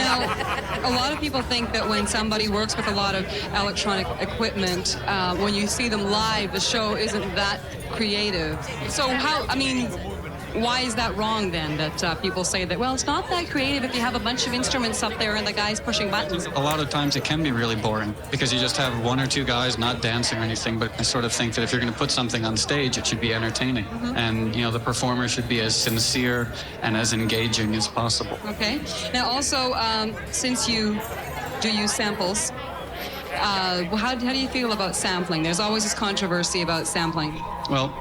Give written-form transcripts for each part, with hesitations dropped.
Now, a lot of people think that when somebody works with a lot of electronic equipment, when you see them live, the show isn't that creative. So why is that wrong then, that people say that, well, it's not that creative if you have a bunch of instruments up there and the guys pushing buttons? A lot of times it can be really boring because you just have one or two guys not dancing or anything, but I sort of think that if you're going to put something on stage, it should be entertaining. And, the performer should be as sincere and as engaging as possible. Okay. Now also, since you do use samples, how do you feel about sampling? There's always this controversy about sampling. Well,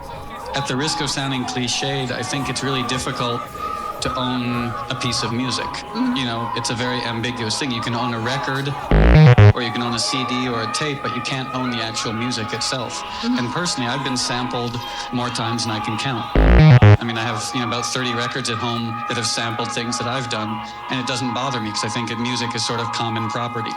at the risk of sounding cliched, I think it's really difficult to own a piece of music. It's a very ambiguous thing. You can own a record, or you can own a CD or a tape, but you can't own the actual music itself. And personally, I've been sampled more times than I can count. I have about 30 records at home that have sampled things that I've done, and it doesn't bother me because I think that music is sort of common property.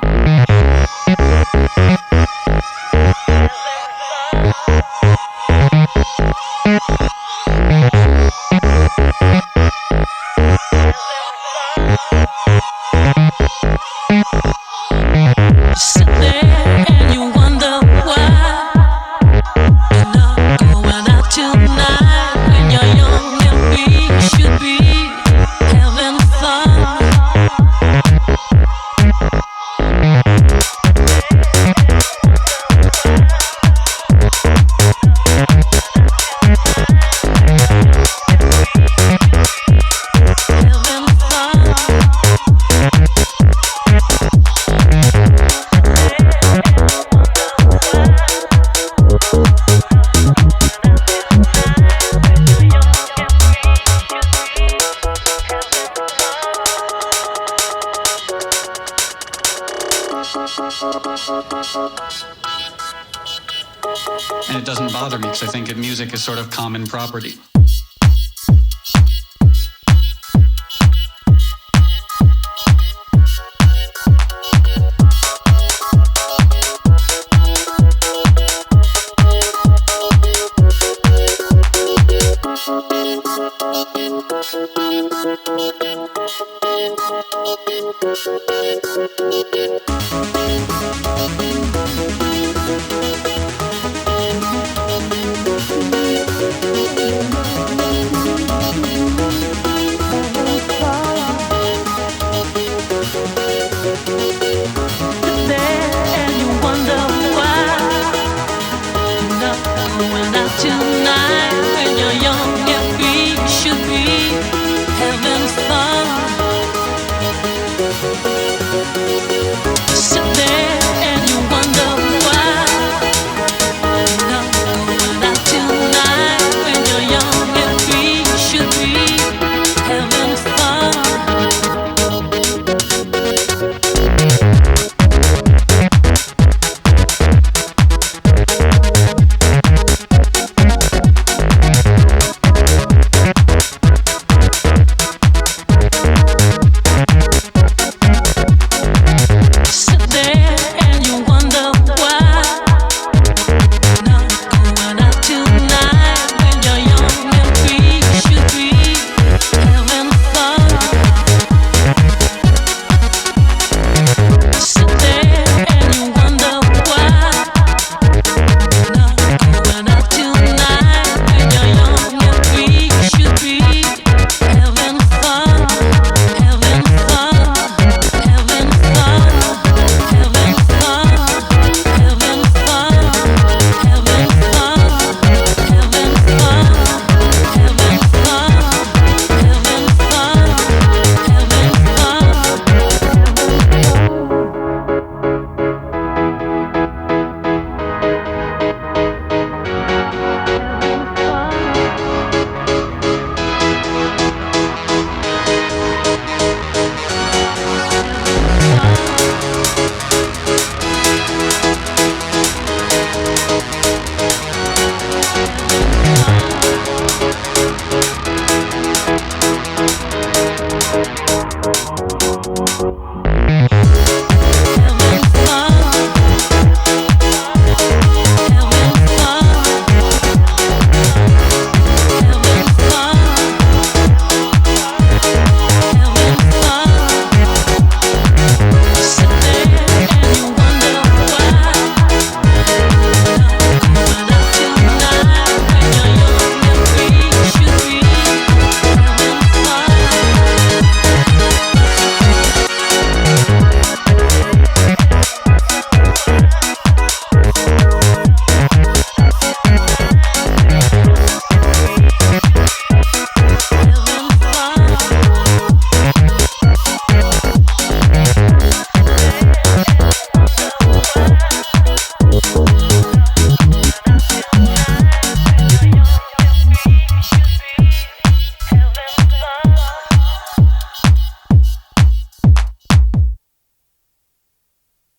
And it doesn't bother me because I think that music is sort of common property. Tonight when you're young